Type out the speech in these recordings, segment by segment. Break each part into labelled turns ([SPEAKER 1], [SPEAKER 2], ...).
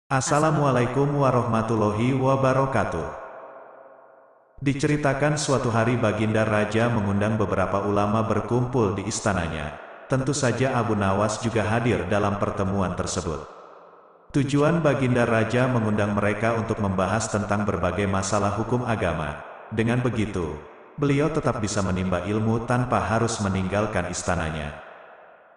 [SPEAKER 1] Assalamualaikum warahmatullahi wabarakatuh. Diceritakan suatu hari Baginda Raja mengundang beberapa ulama berkumpul di istananya. Tentu saja Abu Nawas juga hadir dalam pertemuan tersebut. Tujuan Baginda Raja mengundang mereka untuk membahas tentang berbagai masalah hukum agama. Dengan begitu, beliau tetap bisa menimba ilmu tanpa harus meninggalkan istananya.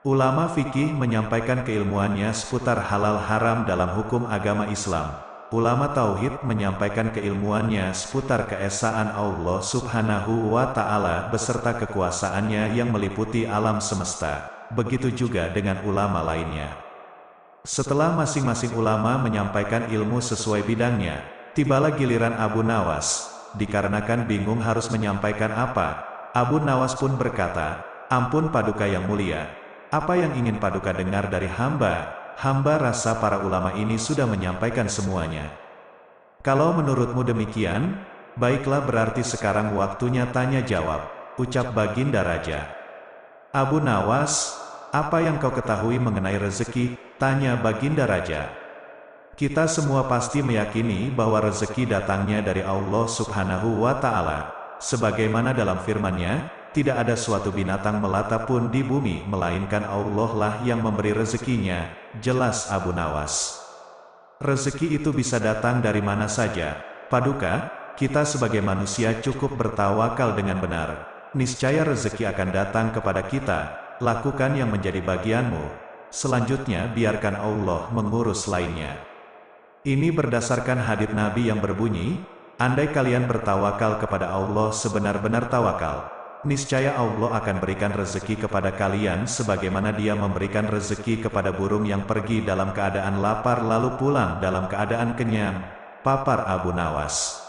[SPEAKER 1] Ulama fikih menyampaikan keilmuannya seputar halal haram dalam hukum agama Islam. Ulama tauhid menyampaikan keilmuannya seputar keesaan Allah Subhanahu wa Ta'ala beserta kekuasaannya yang meliputi alam semesta. Begitu juga dengan ulama lainnya. Setelah masing-masing ulama menyampaikan ilmu sesuai bidangnya, tibalah giliran Abu Nawas. Dikarenakan bingung harus menyampaikan apa, Abu Nawas pun berkata, "Ampun Paduka yang mulia, apa yang ingin Paduka dengar dari hamba? Hamba rasa para ulama ini sudah menyampaikan semuanya. Kalau menurutmu demikian, baiklah berarti sekarang waktunya tanya jawab," ucap Baginda Raja. "Abu Nawas, apa yang kau ketahui mengenai rezeki?" tanya Baginda Raja. "Kita semua pasti meyakini bahwa rezeki datangnya dari Allah Subhanahu wa Ta'ala. Sebagaimana dalam firman-Nya, tidak ada suatu binatang melata pun di bumi, melainkan Allah lah yang memberi rezekinya," jelas Abu Nawas. "Rezeki itu bisa datang dari mana saja, Paduka, kita sebagai manusia cukup bertawakal dengan benar. Niscaya rezeki akan datang kepada kita, lakukan yang menjadi bagianmu. Selanjutnya biarkan Allah mengurus lainnya." Ini berdasarkan hadits Nabi yang berbunyi, "Andai kalian bertawakal kepada Allah sebenar-benar tawakal, niscaya Allah akan berikan rezeki kepada kalian sebagaimana Dia memberikan rezeki kepada burung yang pergi dalam keadaan lapar lalu pulang dalam keadaan kenyang," papar Abu Nawas.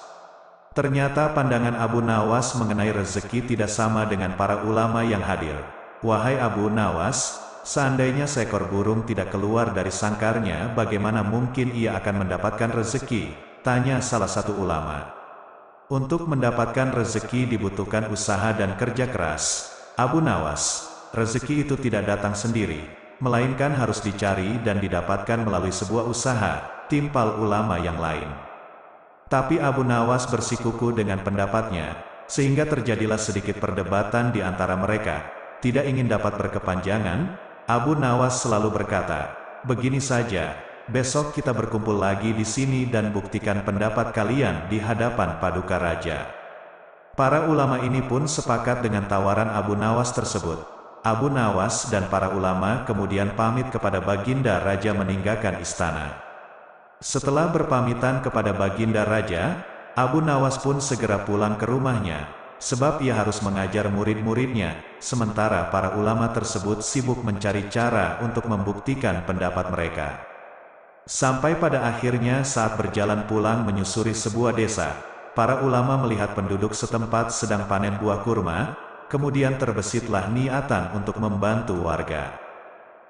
[SPEAKER 1] Ternyata pandangan Abu Nawas mengenai rezeki tidak sama dengan para ulama yang hadir. "Wahai Abu Nawas, seandainya seekor burung tidak keluar dari sangkarnya, bagaimana mungkin ia akan mendapatkan rezeki?" tanya salah satu ulama. "Untuk mendapatkan rezeki dibutuhkan usaha dan kerja keras, Abu Nawas. Rezeki itu tidak datang sendiri, melainkan harus dicari dan didapatkan melalui sebuah usaha," timpal ulama yang lain. Tapi Abu Nawas bersikukuh dengan pendapatnya, sehingga terjadilah sedikit perdebatan di antara mereka. Tidak ingin dapat berkepanjangan, Abu Nawas selalu berkata, "Begini saja, besok kita berkumpul lagi di sini dan buktikan pendapat kalian di hadapan Paduka Raja." Para ulama ini pun sepakat dengan tawaran Abu Nawas tersebut. Abu Nawas dan para ulama kemudian pamit kepada Baginda Raja meninggalkan istana. Setelah berpamitan kepada Baginda Raja, Abu Nawas pun segera pulang ke rumahnya, sebab ia harus mengajar murid-muridnya, sementara para ulama tersebut sibuk mencari cara untuk membuktikan pendapat mereka. Sampai pada akhirnya saat berjalan pulang menyusuri sebuah desa, para ulama melihat penduduk setempat sedang panen buah kurma, kemudian terbesitlah niatan untuk membantu warga.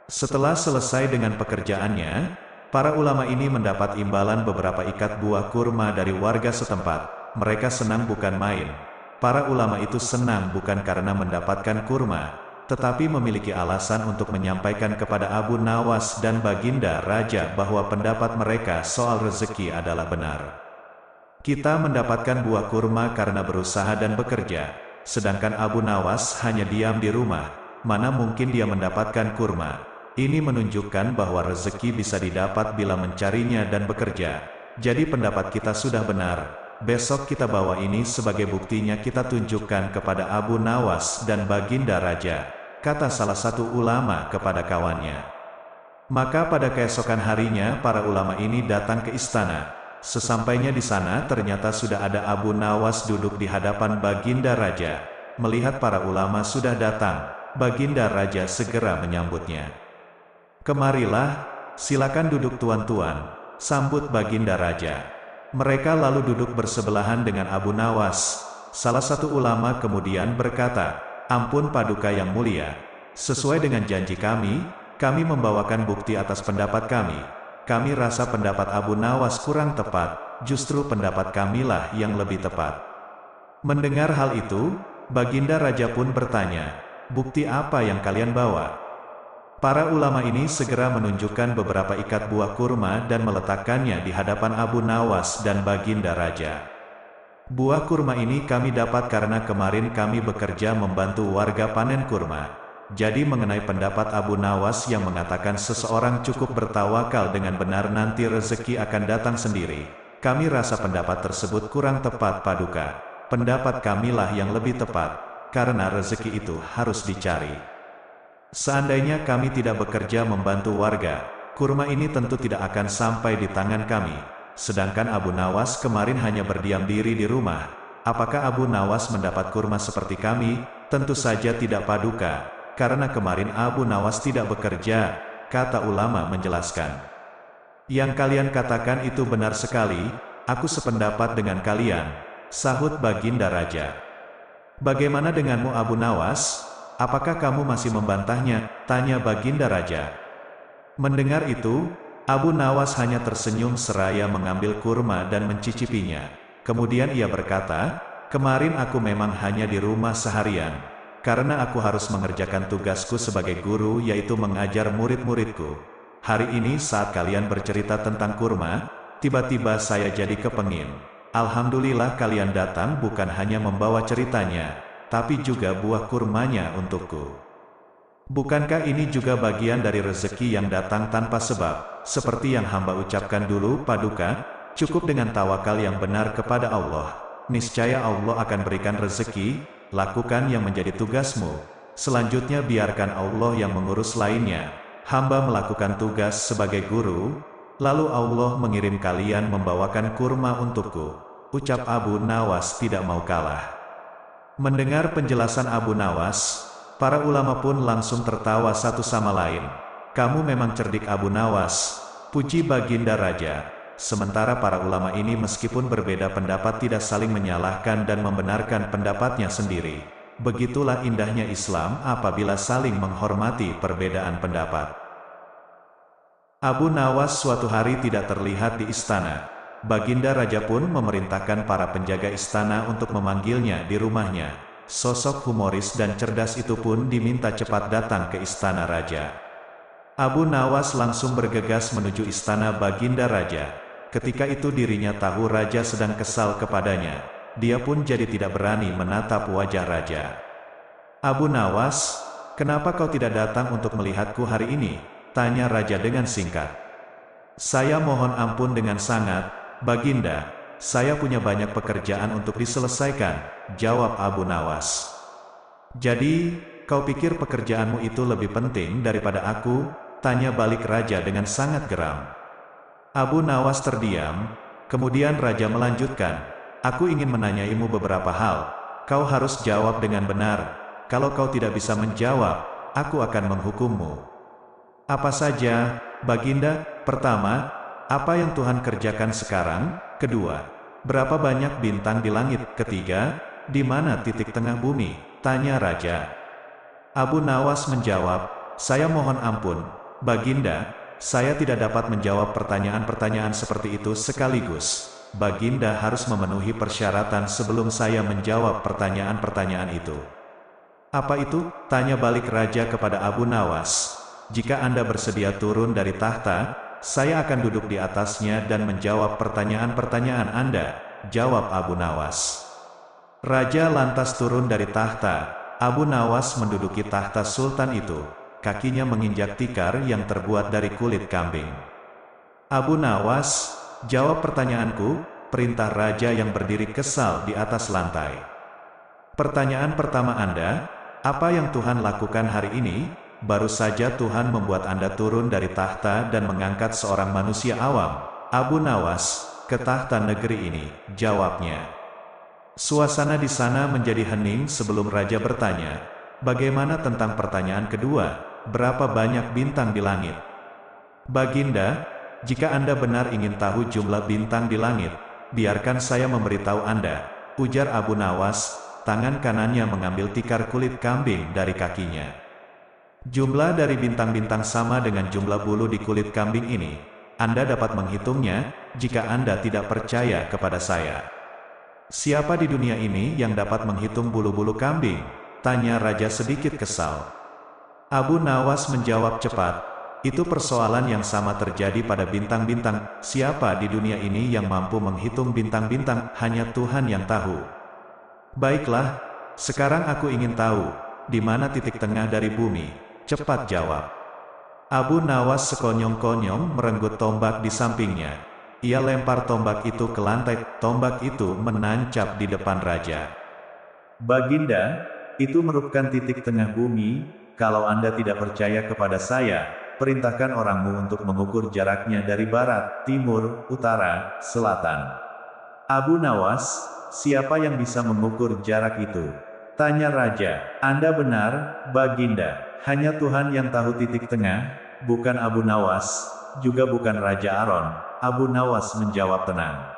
[SPEAKER 1] Setelah selesai dengan pekerjaannya, para ulama ini mendapat imbalan beberapa ikat buah kurma dari warga setempat. Mereka senang bukan main. Para ulama itu senang bukan karena mendapatkan kurma, tetapi memiliki alasan untuk menyampaikan kepada Abu Nawas dan Baginda Raja bahwa pendapat mereka soal rezeki adalah benar. "Kita mendapatkan buah kurma karena berusaha dan bekerja, sedangkan Abu Nawas hanya diam di rumah. Mana mungkin dia mendapatkan kurma? Ini menunjukkan bahwa rezeki bisa didapat bila mencarinya dan bekerja. Jadi pendapat kita sudah benar. Besok kita bawa ini sebagai buktinya, kita tunjukkan kepada Abu Nawas dan Baginda Raja," kata salah satu ulama kepada kawannya. Maka pada keesokan harinya para ulama ini datang ke istana. Sesampainya di sana ternyata sudah ada Abu Nawas duduk di hadapan Baginda Raja. Melihat para ulama sudah datang, Baginda Raja segera menyambutnya. "Kemarilah, silakan duduk tuan-tuan," sambut Baginda Raja. Mereka lalu duduk bersebelahan dengan Abu Nawas. Salah satu ulama kemudian berkata, "Ampun Paduka yang mulia, sesuai dengan janji kami membawakan bukti atas pendapat kami. Kami rasa pendapat Abu Nawas kurang tepat, justru pendapat kamilah yang lebih tepat." Mendengar hal itu, Baginda Raja pun bertanya, "Bukti apa yang kalian bawa?" Para ulama ini segera menunjukkan beberapa ikat buah kurma dan meletakkannya di hadapan Abu Nawas dan Baginda Raja. Buah kurma ini kami dapat karena kemarin kami bekerja membantu warga panen kurma. Jadi mengenai pendapat Abu Nawas yang mengatakan seseorang cukup bertawakal dengan benar nanti rezeki akan datang sendiri, kami rasa pendapat tersebut kurang tepat Paduka. Pendapat kamilah yang lebih tepat, karena rezeki itu harus dicari. Seandainya kami tidak bekerja membantu warga, kurma ini tentu tidak akan sampai di tangan kami. Sedangkan Abu Nawas kemarin hanya berdiam diri di rumah. Apakah Abu Nawas mendapat kurma seperti kami? Tentu saja tidak Paduka, karena kemarin Abu Nawas tidak bekerja, kata ulama menjelaskan. Yang kalian katakan itu benar sekali, aku sependapat dengan kalian, sahut Baginda Raja. Bagaimana denganmu Abu Nawas? Apakah kamu masih membantahnya? Tanya Baginda Raja. Mendengar itu, Abu Nawas hanya tersenyum seraya mengambil kurma dan mencicipinya. Kemudian ia berkata, kemarin aku memang hanya di rumah seharian, karena aku harus mengerjakan tugasku sebagai guru yaitu mengajar murid-muridku. Hari ini saat kalian bercerita tentang kurma, tiba-tiba saya jadi kepengin. Alhamdulillah kalian datang bukan hanya membawa ceritanya, tapi juga buah kurmanya untukku. Bukankah ini juga bagian dari rezeki yang datang tanpa sebab, seperti yang hamba ucapkan dulu Paduka, cukup dengan tawakal yang benar kepada Allah. Niscaya Allah akan berikan rezeki, lakukan yang menjadi tugasmu. Selanjutnya biarkan Allah yang mengurus lainnya. Hamba melakukan tugas sebagai guru, lalu Allah mengirim kalian membawakan kurma untukku. Ucap Abu Nawas tidak mau kalah. Mendengar penjelasan Abu Nawas, para ulama pun langsung tertawa satu sama lain. Kamu memang cerdik Abu Nawas, puji Baginda Raja. Sementara para ulama ini meskipun berbeda pendapat tidak saling menyalahkan dan membenarkan pendapatnya sendiri. Begitulah indahnya Islam apabila saling menghormati perbedaan pendapat. Abu Nawas suatu hari tidak terlihat di istana. Baginda Raja pun memerintahkan para penjaga istana untuk memanggilnya di rumahnya. Sosok humoris dan cerdas itu pun diminta cepat datang ke istana Raja. Abu Nawas langsung bergegas menuju istana Baginda Raja. Ketika itu dirinya tahu Raja sedang kesal kepadanya. Dia pun jadi tidak berani menatap wajah Raja. Abu Nawas, kenapa kau tidak datang untuk melihatku hari ini? Tanya Raja dengan singkat. Saya mohon ampun dengan sangat, Baginda, saya punya banyak pekerjaan untuk diselesaikan, jawab Abu Nawas. Jadi, kau pikir pekerjaanmu itu lebih penting daripada aku? Tanya balik Raja dengan sangat geram. Abu Nawas terdiam, kemudian Raja melanjutkan, aku ingin menanyaimu beberapa hal, kau harus jawab dengan benar, kalau kau tidak bisa menjawab, aku akan menghukummu. Apa saja, Baginda? Pertama, apa yang Tuhan kerjakan sekarang? Kedua, berapa banyak bintang di langit? Ketiga, di mana titik tengah bumi? Tanya Raja. Abu Nawas menjawab, saya mohon ampun, Baginda, saya tidak dapat menjawab pertanyaan-pertanyaan seperti itu sekaligus. Baginda harus memenuhi persyaratan sebelum saya menjawab pertanyaan-pertanyaan itu. Apa itu? Tanya balik Raja kepada Abu Nawas. Jika Anda bersedia turun dari tahta, saya akan duduk di atasnya dan menjawab pertanyaan-pertanyaan Anda, jawab Abu Nawas. Raja lantas turun dari tahta. Abu Nawas menduduki tahta sultan itu. Kakinya menginjak tikar yang terbuat dari kulit kambing. Abu Nawas, jawab pertanyaanku, perintah Raja yang berdiri kesal di atas lantai. Pertanyaan pertama Anda, apa yang Tuhan lakukan hari ini? Baru saja Tuhan membuat Anda turun dari tahta dan mengangkat seorang manusia awam, Abu Nawas, ke tahta negeri ini, jawabnya. Suasana di sana menjadi hening sebelum Raja bertanya, bagaimana tentang pertanyaan kedua, berapa banyak bintang di langit? Baginda, jika Anda benar ingin tahu jumlah bintang di langit, biarkan saya memberitahu Anda, ujar Abu Nawas, tangan kanannya mengambil tikar kulit kambing dari kakinya. Jumlah dari bintang-bintang sama dengan jumlah bulu di kulit kambing ini. Anda dapat menghitungnya, jika Anda tidak percaya kepada saya. Siapa di dunia ini yang dapat menghitung bulu-bulu kambing? Tanya Raja sedikit kesal. Abu Nawas menjawab cepat, itu persoalan yang sama terjadi pada bintang-bintang. Siapa di dunia ini yang mampu menghitung bintang-bintang? Hanya Tuhan yang tahu. Baiklah, sekarang aku ingin tahu, di mana titik tengah dari bumi? Cepat jawab. Abu Nawas sekonyong-konyong merenggut tombak di sampingnya. Ia lempar tombak itu ke lantai, tombak itu menancap di depan raja. Baginda, itu merupakan titik tengah bumi. Kalau Anda tidak percaya kepada saya, perintahkan orangmu untuk mengukur jaraknya dari barat, timur, utara, selatan. Abu Nawas, siapa yang bisa mengukur jarak itu? Tanya raja. Anda benar, Baginda. Hanya Tuhan yang tahu titik tengah, bukan Abu Nawas, juga bukan Raja Aron. Abu Nawas menjawab tenang.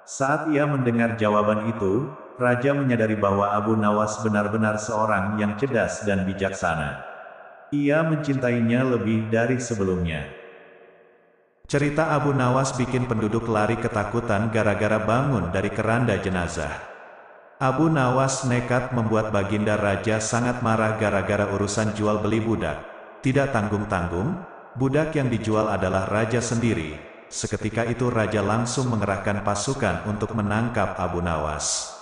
[SPEAKER 1] Saat ia mendengar jawaban itu, raja menyadari bahwa Abu Nawas benar-benar seorang yang cerdas dan bijaksana. Ia mencintainya lebih dari sebelumnya. Cerita Abu Nawas bikin penduduk lari ketakutan gara-gara bangun dari keranda jenazah. Abu Nawas nekat membuat Baginda Raja sangat marah gara-gara urusan jual beli budak. Tidak tanggung-tanggung, budak yang dijual adalah raja sendiri. Seketika itu raja langsung mengerahkan pasukan untuk menangkap Abu Nawas.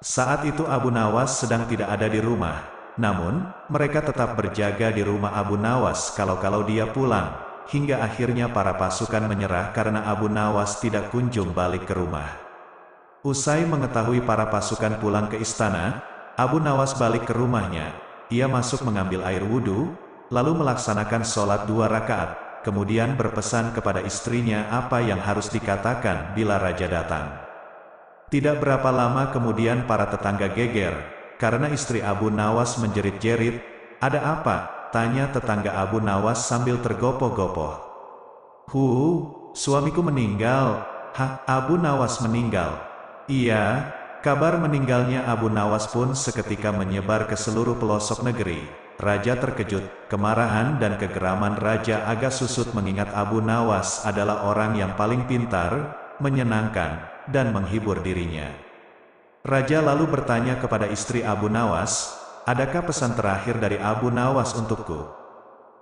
[SPEAKER 1] Saat itu Abu Nawas sedang tidak ada di rumah. Namun, mereka tetap berjaga di rumah Abu Nawas kalau dia pulang. Hingga akhirnya para pasukan menyerah karena Abu Nawas tidak kunjung balik ke rumah. Usai mengetahui para pasukan pulang ke istana, Abu Nawas balik ke rumahnya. Ia masuk mengambil air wudhu, lalu melaksanakan sholat 2 rakaat, kemudian berpesan kepada istrinya apa yang harus dikatakan bila raja datang. Tidak berapa lama kemudian para tetangga geger, karena istri Abu Nawas menjerit-jerit. Ada apa? Tanya tetangga Abu Nawas sambil tergopoh-gopoh. Suamiku meninggal. Hah, Abu Nawas meninggal? Iya, kabar meninggalnya Abu Nawas pun seketika menyebar ke seluruh pelosok negeri. Raja terkejut, kemarahan dan kegeraman raja agak susut mengingat Abu Nawas adalah orang yang paling pintar, menyenangkan, dan menghibur dirinya. Raja lalu bertanya kepada istri Abu Nawas, adakah pesan terakhir dari Abu Nawas untukku?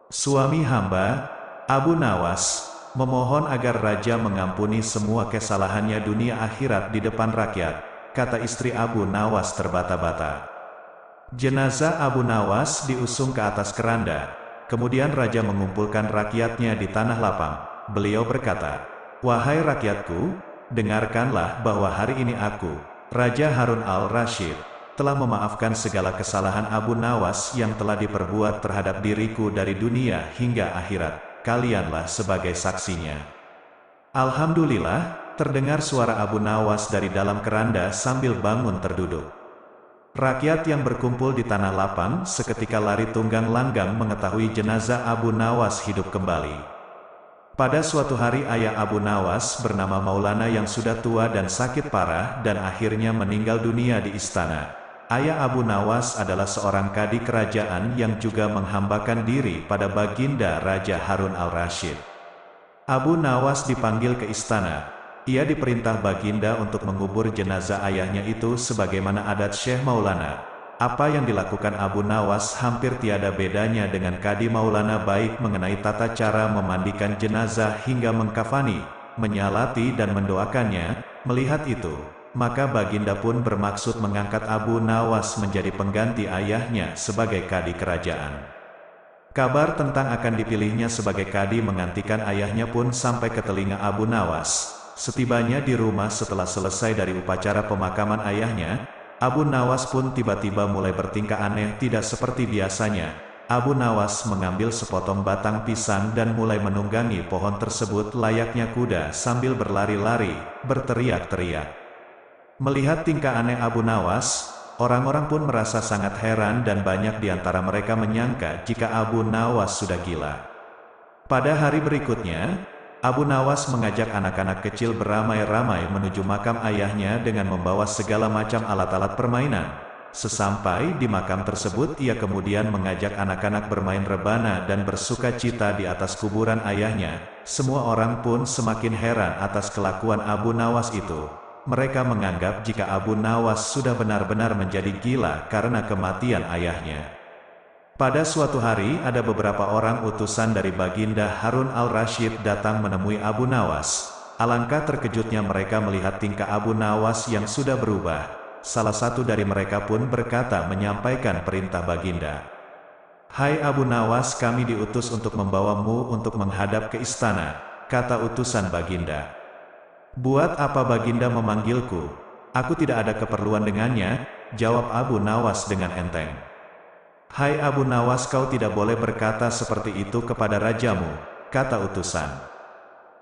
[SPEAKER 1] Suami hamba, Abu Nawas, memohon agar raja mengampuni semua kesalahannya dunia akhirat di depan rakyat, kata istri Abu Nawas terbata-bata. Jenazah Abu Nawas diusung ke atas keranda, kemudian raja mengumpulkan rakyatnya di tanah lapang. Beliau berkata, wahai rakyatku, dengarkanlah bahwa hari ini aku, Raja Harun al-Rashid, telah memaafkan segala kesalahan Abu Nawas yang telah diperbuat terhadap diriku dari dunia hingga akhirat. Kalianlah sebagai saksinya. Alhamdulillah, terdengar suara Abu Nawas dari dalam keranda sambil bangun terduduk. Rakyat yang berkumpul di tanah lapang seketika lari tunggang langgang mengetahui jenazah Abu Nawas hidup kembali. Pada suatu hari ayah Abu Nawas bernama Maulana yang sudah tua dan sakit parah dan akhirnya meninggal dunia di istana. Ayah Abu Nawas adalah seorang kadi kerajaan yang juga menghambakan diri pada Baginda Raja Harun al-Rashid. Abu Nawas dipanggil ke istana. Ia diperintah Baginda untuk mengubur jenazah ayahnya itu sebagaimana adat Syekh Maulana. Apa yang dilakukan Abu Nawas hampir tiada bedanya dengan kadi Maulana, baik mengenai tata cara memandikan jenazah hingga mengkafani, menyalati dan mendoakannya. Melihat itu, maka Baginda pun bermaksud mengangkat Abu Nawas menjadi pengganti ayahnya sebagai kadi kerajaan. Kabar tentang akan dipilihnya sebagai kadi menggantikan ayahnya pun sampai ke telinga Abu Nawas. Setibanya di rumah setelah selesai dari upacara pemakaman ayahnya, Abu Nawas pun tiba-tiba mulai bertingkah aneh tidak seperti biasanya. Abu Nawas mengambil sepotong batang pisang dan mulai menunggangi pohon tersebut layaknya kuda sambil berlari-lari, berteriak-teriak. Melihat tingkah aneh Abu Nawas, orang-orang pun merasa sangat heran dan banyak di antara mereka menyangka jika Abu Nawas sudah gila. Pada hari berikutnya, Abu Nawas mengajak anak-anak kecil beramai-ramai menuju makam ayahnya dengan membawa segala macam alat-alat permainan. Sesampai di makam tersebut, ia kemudian mengajak anak-anak bermain rebana dan bersuka cita di atas kuburan ayahnya. Semua orang pun semakin heran atas kelakuan Abu Nawas itu. Mereka menganggap jika Abu Nawas sudah benar-benar menjadi gila karena kematian ayahnya. Pada suatu hari ada beberapa orang utusan dari Baginda Harun al-Rasyid datang menemui Abu Nawas. Alangkah terkejutnya mereka melihat tingkah Abu Nawas yang sudah berubah. Salah satu dari mereka pun berkata menyampaikan perintah Baginda. "Hai Abu Nawas, kami diutus untuk membawamu untuk menghadap ke istana," kata utusan Baginda. "Buat apa Baginda memanggilku? Aku tidak ada keperluan dengannya," jawab Abu Nawas dengan enteng. "Hai Abu Nawas, kau tidak boleh berkata seperti itu kepada rajamu," kata utusan.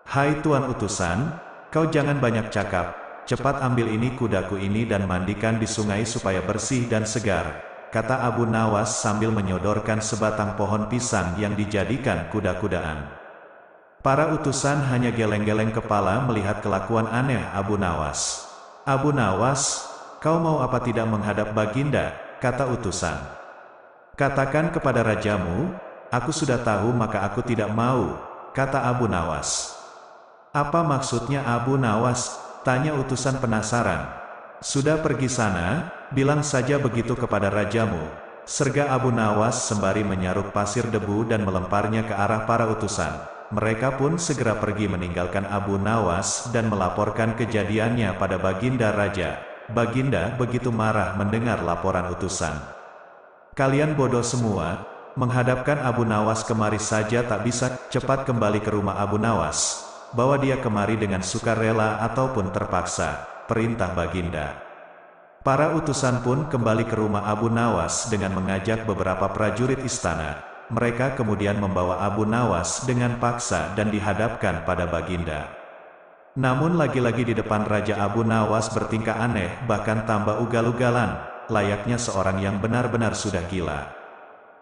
[SPEAKER 1] "Hai Tuan utusan, kau jangan banyak cakap, cepat ambil ini kudaku ini dan mandikan di sungai supaya bersih dan segar," kata Abu Nawas sambil menyodorkan sebatang pohon pisang yang dijadikan kuda-kudaan. Para utusan hanya geleng-geleng kepala melihat kelakuan aneh Abu Nawas. "Abu Nawas, kau mau apa tidak menghadap Baginda?" kata utusan. "Katakan kepada rajamu, aku sudah tahu maka aku tidak mau," kata Abu Nawas. "Apa maksudnya Abu Nawas?" tanya utusan penasaran. "Sudah pergi sana, bilang saja begitu kepada rajamu," serga Abu Nawas sembari menyarut pasir debu dan melemparnya ke arah para utusan. Mereka pun segera pergi meninggalkan Abu Nawas dan melaporkan kejadiannya pada Baginda Raja. Baginda begitu marah mendengar laporan utusan. "Kalian bodoh semua, menghadapkan Abu Nawas kemari saja tak bisa, cepat kembali ke rumah Abu Nawas. Bawa dia kemari dengan sukarela ataupun terpaksa," perintah Baginda. Para utusan pun kembali ke rumah Abu Nawas dengan mengajak beberapa prajurit istana. Mereka kemudian membawa Abu Nawas dengan paksa dan dihadapkan pada Baginda. Namun lagi-lagi di depan Raja Abu Nawas bertingkah aneh, bahkan tambah ugal-ugalan, layaknya seorang yang benar-benar sudah gila.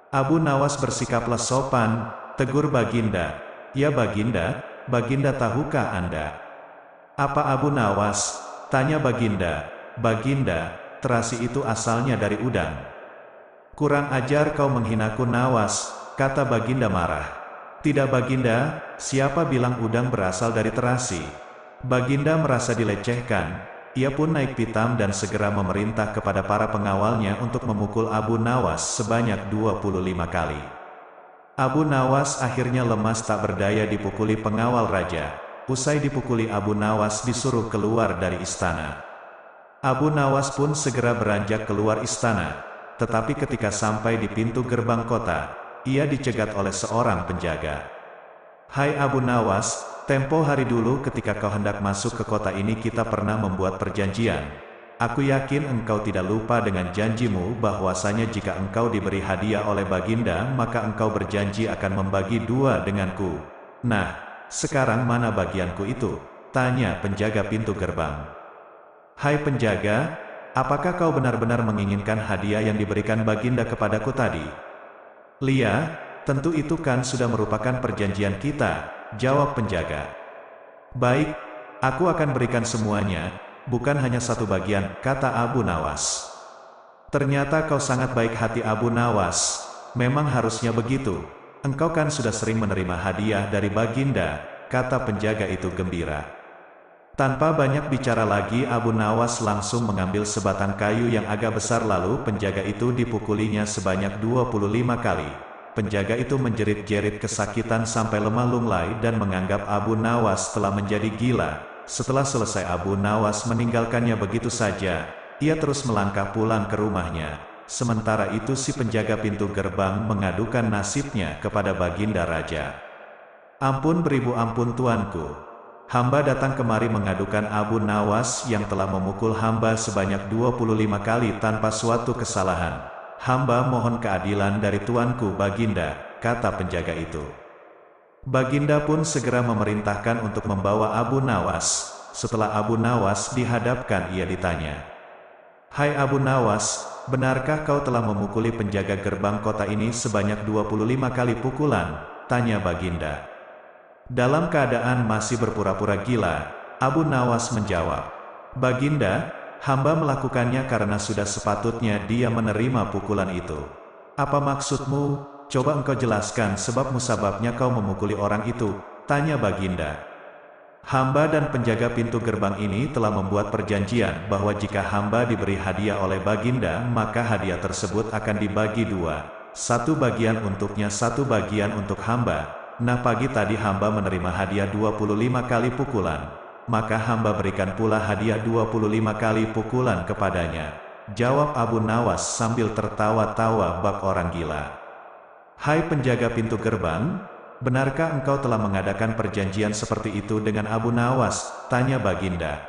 [SPEAKER 1] Abu Nawas bersikaplah sopan, tegur Baginda. "Ya Baginda, Baginda tahukah Anda?" "Apa Abu Nawas?" tanya Baginda. "Baginda, terasi itu asalnya dari udang." "Kurang ajar kau menghinaku Nawas," kata Baginda marah. "Tidak Baginda, siapa bilang udang berasal dari terasi?" Baginda merasa dilecehkan. Ia pun naik pitam dan segera memerintah kepada para pengawalnya untuk memukul Abu Nawas sebanyak 25 kali. Abu Nawas akhirnya lemas tak berdaya dipukuli pengawal raja. Usai dipukuli Abu Nawas disuruh keluar dari istana. Abu Nawas pun segera beranjak keluar istana. Tetapi ketika sampai di pintu gerbang kota, ia dicegat oleh seorang penjaga. "Hai Abu Nawas, tempo hari dulu ketika kau hendak masuk ke kota ini kita pernah membuat perjanjian. Aku yakin engkau tidak lupa dengan janjimu bahwasanya jika engkau diberi hadiah oleh Baginda maka engkau berjanji akan membagi dua denganku. Nah, sekarang mana bagianku itu?" tanya penjaga pintu gerbang. "Hai penjaga, apakah kau benar-benar menginginkan hadiah yang diberikan Baginda kepadaku tadi?" "Lia, tentu itu kan sudah merupakan perjanjian kita," jawab penjaga. "Baik, aku akan berikan semuanya, bukan hanya satu bagian," kata Abu Nawas. "Ternyata kau sangat baik hati Abu Nawas. Memang harusnya begitu. Engkau kan sudah sering menerima hadiah dari Baginda," kata penjaga itu gembira. Tanpa banyak bicara lagi Abu Nawas langsung mengambil sebatang kayu yang agak besar lalu penjaga itu dipukulinya sebanyak 25 kali. Penjaga itu menjerit-jerit kesakitan sampai lemah lunglai dan menganggap Abu Nawas telah menjadi gila. Setelah selesai Abu Nawas meninggalkannya begitu saja, ia terus melangkah pulang ke rumahnya. Sementara itu si penjaga pintu gerbang mengadukan nasibnya kepada Baginda Raja. "Ampun beribu ampun tuanku. Hamba datang kemari mengadukan Abu Nawas yang telah memukul hamba sebanyak 25 kali tanpa suatu kesalahan. Hamba mohon keadilan dari tuanku Baginda," kata penjaga itu. Baginda pun segera memerintahkan untuk membawa Abu Nawas. Setelah Abu Nawas dihadapkan ia ditanya. "Hai Abu Nawas, benarkah kau telah memukuli penjaga gerbang kota ini sebanyak 25 kali pukulan?" tanya Baginda. Dalam keadaan masih berpura-pura gila, Abu Nawas menjawab, "Baginda, hamba melakukannya karena sudah sepatutnya dia menerima pukulan itu." "Apa maksudmu? Coba engkau jelaskan sebab musababnya kau memukuli orang itu," tanya Baginda. "Hamba dan penjaga pintu gerbang ini telah membuat perjanjian bahwa jika hamba diberi hadiah oleh Baginda maka hadiah tersebut akan dibagi dua. satu bagian untuknya, satu bagian untuk hamba. Nah, pagi tadi hamba menerima hadiah 25 kali pukulan, maka hamba berikan pula hadiah 25 kali pukulan kepadanya. Jawab Abu Nawas sambil tertawa-tawa bak orang gila. Hai penjaga pintu gerbang, benarkah engkau telah mengadakan perjanjian seperti itu dengan Abu Nawas? Tanya Baginda.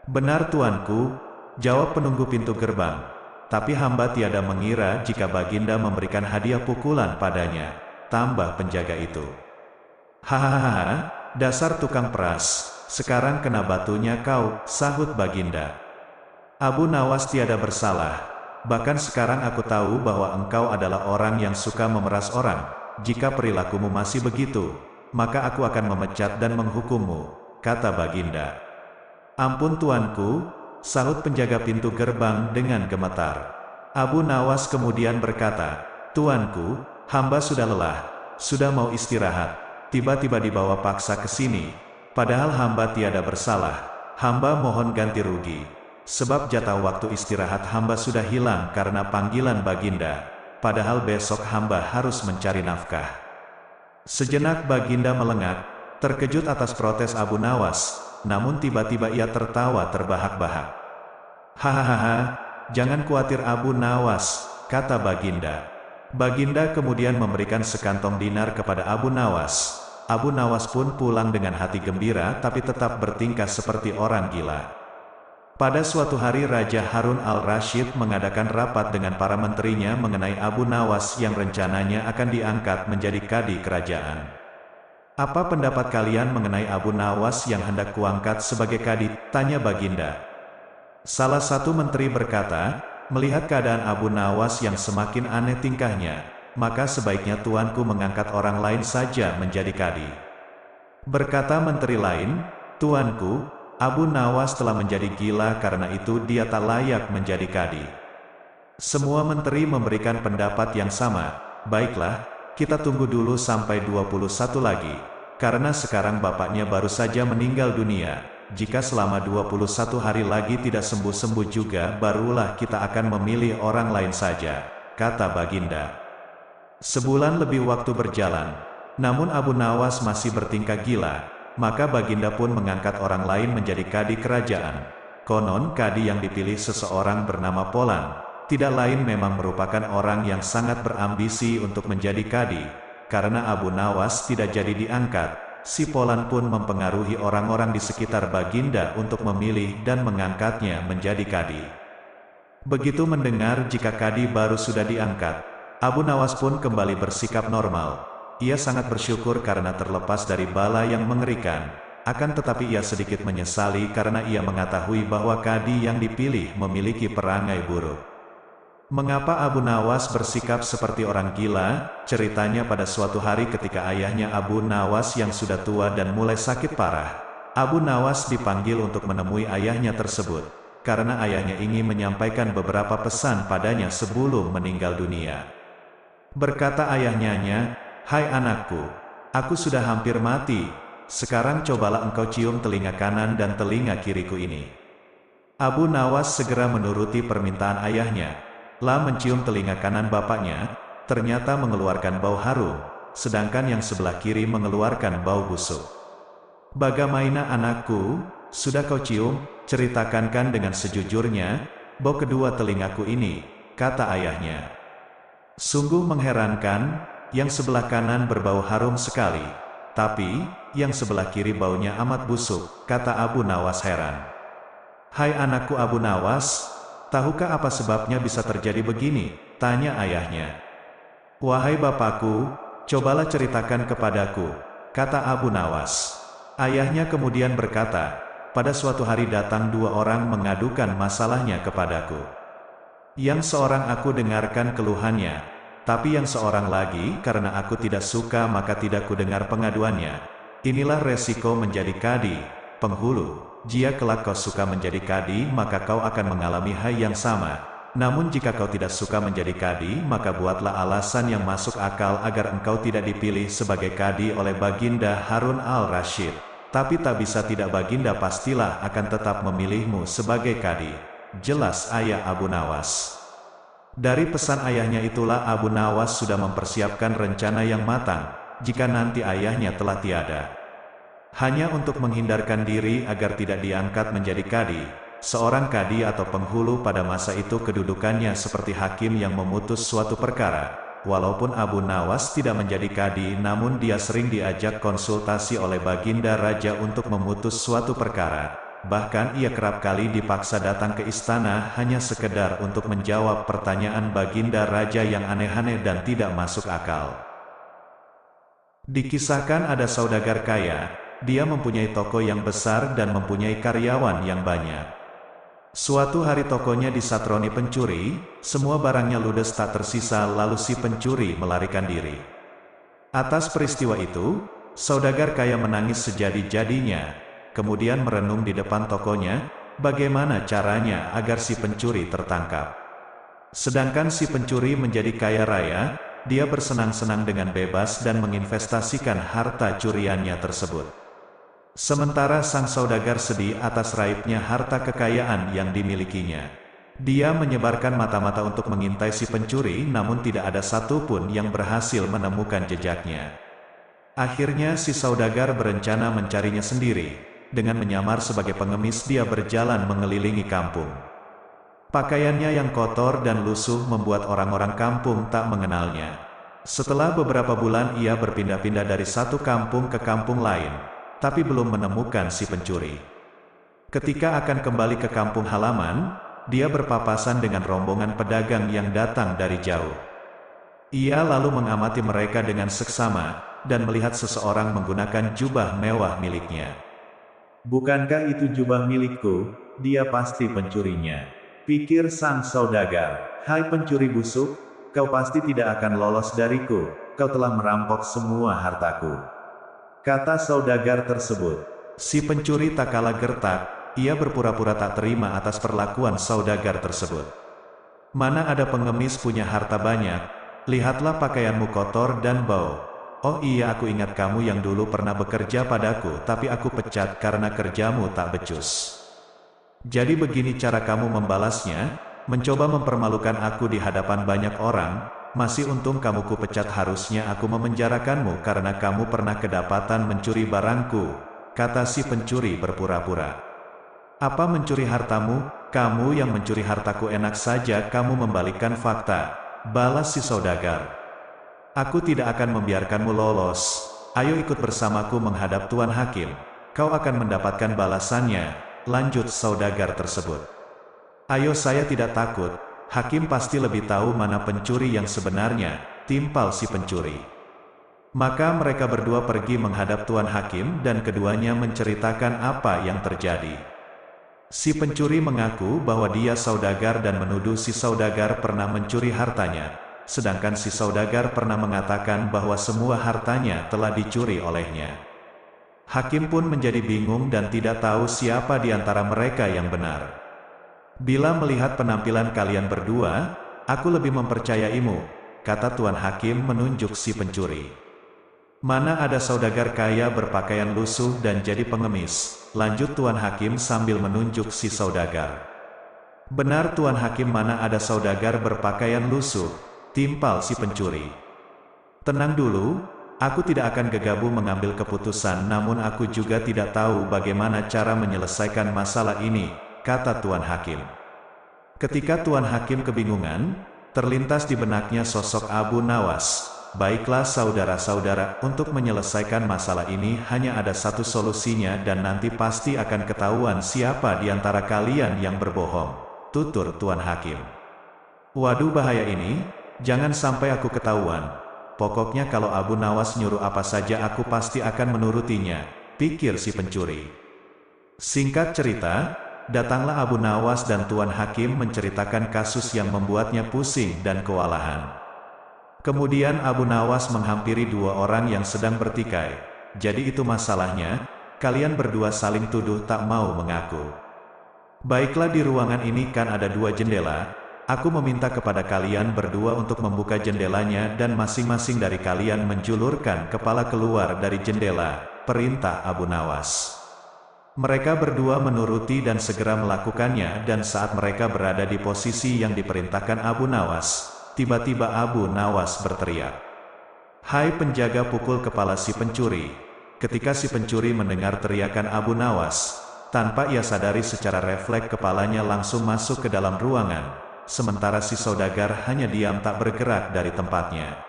[SPEAKER 1] Benar tuanku, jawab penunggu pintu gerbang. Tapi hamba tiada mengira jika Baginda memberikan hadiah pukulan padanya, tambah penjaga itu. Hahaha, dasar tukang peras, sekarang kena batunya kau, sahut Baginda. Abu Nawas tiada bersalah. Bahkan sekarang aku tahu bahwa engkau adalah orang yang suka memeras orang. Jika perilakumu masih begitu, maka aku akan memecat dan menghukummu, kata Baginda. Ampun tuanku, sahut penjaga pintu gerbang dengan gemetar. Abu Nawas kemudian berkata, tuanku, hamba sudah lelah, sudah mau istirahat, tiba-tiba dibawa paksa ke sini, padahal hamba tiada bersalah, hamba mohon ganti rugi. Sebab jatah waktu istirahat hamba sudah hilang karena panggilan Baginda, padahal besok hamba harus mencari nafkah. Sejenak Baginda melengak, terkejut atas protes Abu Nawas, namun tiba-tiba ia tertawa terbahak-bahak. Hahaha, jangan khawatir Abu Nawas, kata Baginda. Baginda kemudian memberikan sekantong dinar kepada Abu Nawas. Abu Nawas pun pulang dengan hati gembira tapi tetap bertingkah seperti orang gila. Pada suatu hari Raja Harun al-Rasyid mengadakan rapat dengan para menterinya mengenai Abu Nawas yang rencananya akan diangkat menjadi kadi kerajaan. Apa pendapat kalian mengenai Abu Nawas yang hendak kuangkat sebagai kadi? Tanya Baginda. Salah satu menteri berkata, melihat keadaan Abu Nawas yang semakin aneh tingkahnya, maka sebaiknya tuanku mengangkat orang lain saja menjadi kadi. Berkata menteri lain, tuanku, Abu Nawas telah menjadi gila karena itu dia tak layak menjadi kadi. Semua menteri memberikan pendapat yang sama. Baiklah, kita tunggu dulu sampai 21 lagi. Karena sekarang bapaknya baru saja meninggal dunia. Jika selama 21 hari lagi tidak sembuh-sembuh juga, barulah kita akan memilih orang lain saja, kata Baginda. Sebulan lebih waktu berjalan, namun Abu Nawas masih bertingkah gila. Maka Baginda pun mengangkat orang lain menjadi kadi kerajaan. Konon kadi yang dipilih seseorang bernama Polan. Tidak lain memang merupakan orang yang sangat berambisi untuk menjadi kadi. Karena Abu Nawas tidak jadi diangkat, si Polan pun mempengaruhi orang-orang di sekitar Baginda untuk memilih dan mengangkatnya menjadi kadi. Begitu mendengar jika kadi baru sudah diangkat, Abu Nawas pun kembali bersikap normal. Ia sangat bersyukur karena terlepas dari bala yang mengerikan, akan tetapi ia sedikit menyesali karena ia mengetahui bahwa kadi yang dipilih memiliki perangai buruk. Mengapa Abu Nawas bersikap seperti orang gila? Ceritanya pada suatu hari ketika ayahnya Abu Nawas yang sudah tua dan mulai sakit parah, Abu Nawas dipanggil untuk menemui ayahnya tersebut, karena ayahnya ingin menyampaikan beberapa pesan padanya sebelum meninggal dunia. Berkata ayahnya, hai anakku, aku sudah hampir mati, sekarang cobalah engkau cium telinga kanan dan telinga kiriku ini. Abu Nawas segera menuruti permintaan ayahnya, mencium telinga kanan bapaknya, ternyata mengeluarkan bau harum, sedangkan yang sebelah kiri mengeluarkan bau busuk. Bagaimana anakku, sudah kau cium? Ceritakan dengan sejujurnya, bau kedua telingaku ini, kata ayahnya. Sungguh mengherankan, yang sebelah kanan berbau harum sekali, tapi yang sebelah kiri baunya amat busuk, kata Abu Nawas heran. Hai anakku Abu Nawas, tahukah apa sebabnya bisa terjadi begini? Tanya ayahnya. Wahai bapakku, cobalah ceritakan kepadaku, kata Abu Nawas. Ayahnya kemudian berkata, pada suatu hari datang dua orang mengadukan masalahnya kepadaku. Yang seorang aku dengarkan keluhannya, tapi yang seorang lagi, karena aku tidak suka maka tidak kudengar pengaduannya. Inilah resiko menjadi kadi, penghulu. Jika kelak kau suka menjadi kadi, maka kau akan mengalami hal yang sama. Namun jika kau tidak suka menjadi kadi, maka buatlah alasan yang masuk akal agar engkau tidak dipilih sebagai kadi oleh Baginda Harun al-Rasyid. Tapi tak bisa tidak, Baginda pastilah akan tetap memilihmu sebagai kadi. Jelas ayah Abu Nawas. Dari pesan ayahnya itulah Abu Nawas sudah mempersiapkan rencana yang matang, jika nanti ayahnya telah tiada. Hanya untuk menghindarkan diri agar tidak diangkat menjadi kadi, seorang kadi atau penghulu pada masa itu kedudukannya seperti hakim yang memutus suatu perkara. Walaupun Abu Nawas tidak menjadi kadi, namun dia sering diajak konsultasi oleh Baginda Raja untuk memutus suatu perkara. Bahkan ia kerap kali dipaksa datang ke istana hanya sekedar untuk menjawab pertanyaan Baginda Raja yang aneh-aneh dan tidak masuk akal. Dikisahkan ada saudagar kaya, dia mempunyai toko yang besar dan mempunyai karyawan yang banyak. Suatu hari tokonya disatroni pencuri, semua barangnya ludes tak tersisa lalu si pencuri melarikan diri. Atas peristiwa itu, saudagar kaya menangis sejadi-jadinya, kemudian merenung di depan tokonya, bagaimana caranya agar si pencuri tertangkap. Sedangkan si pencuri menjadi kaya raya, dia bersenang-senang dengan bebas dan menginvestasikan harta curiannya tersebut. Sementara sang saudagar sedih atas raibnya harta kekayaan yang dimilikinya. Dia menyebarkan mata-mata untuk mengintai si pencuri namun tidak ada satupun yang berhasil menemukan jejaknya. Akhirnya si saudagar berencana mencarinya sendiri. Dengan menyamar sebagai pengemis dia berjalan mengelilingi kampung. Pakaiannya yang kotor dan lusuh membuat orang-orang kampung tak mengenalnya. Setelah beberapa bulan ia berpindah-pindah dari satu kampung ke kampung lain, tapi belum menemukan si pencuri. Ketika akan kembali ke kampung halaman, dia berpapasan dengan rombongan pedagang yang datang dari jauh. Ia lalu mengamati mereka dengan seksama, dan melihat seseorang menggunakan jubah mewah miliknya. "Bukankah itu jubah milikku? Dia pasti pencurinya," pikir sang saudagar. "Hai pencuri busuk, kau pasti tidak akan lolos dariku, kau telah merampok semua hartaku," kata saudagar tersebut. Si pencuri tak kalah gertak, ia berpura-pura tak terima atas perlakuan saudagar tersebut. "Mana ada pengemis punya harta banyak, lihatlah pakaianmu kotor dan bau. Oh iya, aku ingat kamu yang dulu pernah bekerja padaku tapi aku pecat karena kerjamu tak becus. Jadi begini cara kamu membalasnya, mencoba mempermalukan aku di hadapan banyak orang. Masih untung kamu kupecat, harusnya aku memenjarakanmu karena kamu pernah kedapatan mencuri barangku," kata si pencuri berpura-pura. "Apa mencuri hartamu? Kamu yang mencuri hartaku, enak saja kamu membalikkan fakta," balas si saudagar. "Aku tidak akan membiarkanmu lolos. Ayo ikut bersamaku menghadap Tuan Hakim. Kau akan mendapatkan balasannya," lanjut saudagar tersebut. "Ayo, saya tidak takut. Hakim pasti lebih tahu mana pencuri yang sebenarnya," timpal si pencuri. Maka mereka berdua pergi menghadap Tuan Hakim dan keduanya menceritakan apa yang terjadi. Si pencuri mengaku bahwa dia saudagar dan menuduh si saudagar pernah mencuri hartanya, sedangkan si saudagar pernah mengatakan bahwa semua hartanya telah dicuri olehnya. Hakim pun menjadi bingung dan tidak tahu siapa di antara mereka yang benar. "Bila melihat penampilan kalian berdua, aku lebih mempercayaimu," kata Tuan Hakim menunjuk si pencuri. "Mana ada saudagar kaya berpakaian lusuh dan jadi pengemis," lanjut Tuan Hakim sambil menunjuk si saudagar. "Benar Tuan Hakim, mana ada saudagar berpakaian lusuh," timpal si pencuri. "Tenang dulu, aku tidak akan gegabah mengambil keputusan, namun aku juga tidak tahu bagaimana cara menyelesaikan masalah ini," kata Tuan Hakim. Ketika Tuan Hakim kebingungan, terlintas di benaknya sosok Abu Nawas. "Baiklah saudara-saudara, untuk menyelesaikan masalah ini hanya ada satu solusinya dan nanti pasti akan ketahuan siapa di antara kalian yang berbohong," tutur Tuan Hakim. "Waduh, bahaya ini, jangan sampai aku ketahuan. Pokoknya kalau Abu Nawas nyuruh apa saja aku pasti akan menurutinya," pikir si pencuri. Singkat cerita, datanglah Abu Nawas dan Tuan Hakim menceritakan kasus yang membuatnya pusing dan kewalahan. Kemudian Abu Nawas menghampiri dua orang yang sedang bertikai. "Jadi itu masalahnya, kalian berdua saling tuduh tak mau mengaku. Baiklah, di ruangan ini kan ada dua jendela, aku meminta kepada kalian berdua untuk membuka jendelanya dan masing-masing dari kalian menjulurkan kepala keluar dari jendela," perintah Abu Nawas. Mereka berdua menuruti dan segera melakukannya, dan saat mereka berada di posisi yang diperintahkan Abu Nawas, tiba-tiba Abu Nawas berteriak, "Hai penjaga, pukul kepala si pencuri!" Ketika si pencuri mendengar teriakan Abu Nawas, tanpa ia sadari secara refleks kepalanya langsung masuk ke dalam ruangan, sementara si saudagar hanya diam tak bergerak dari tempatnya.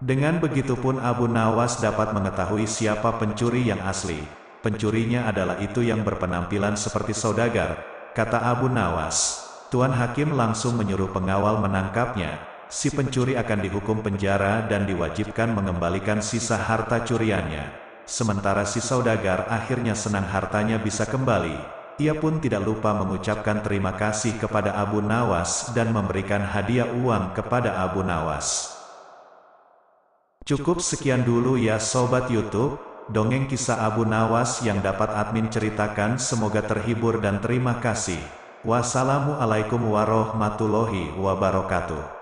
[SPEAKER 1] Dengan begitu pun Abu Nawas dapat mengetahui siapa pencuri yang asli. "Pencurinya adalah itu yang berpenampilan seperti saudagar," kata Abu Nawas. Tuan Hakim langsung menyuruh pengawal menangkapnya. Si pencuri akan dihukum penjara dan diwajibkan mengembalikan sisa harta curiannya. Sementara si saudagar akhirnya senang hartanya bisa kembali. Ia pun tidak lupa mengucapkan terima kasih kepada Abu Nawas dan memberikan hadiah uang kepada Abu Nawas. Cukup sekian dulu ya Sobat YouTube. Dongeng kisah Abu Nawas yang dapat admin ceritakan semoga terhibur dan terima kasih. Wassalamualaikum warahmatullahi wabarakatuh.